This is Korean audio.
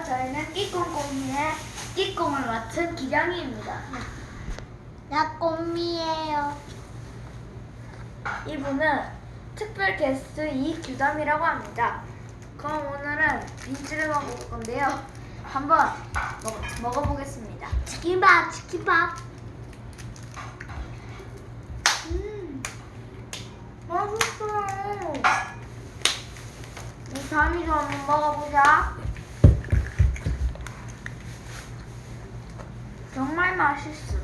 저희는 끼꽁꼬미의 끼꽁을 맡은 기량이입니다. 나 꼬미예요. 이분은 특별 게스트 이규담이라고 합니다. 그럼 오늘은 민트를 먹어볼 건데요. 한번 먹어보겠습니다. 치킨밥, 치킨밥. 맛있어. 이 다미도 한번 먹어보자. 정말 맛있어.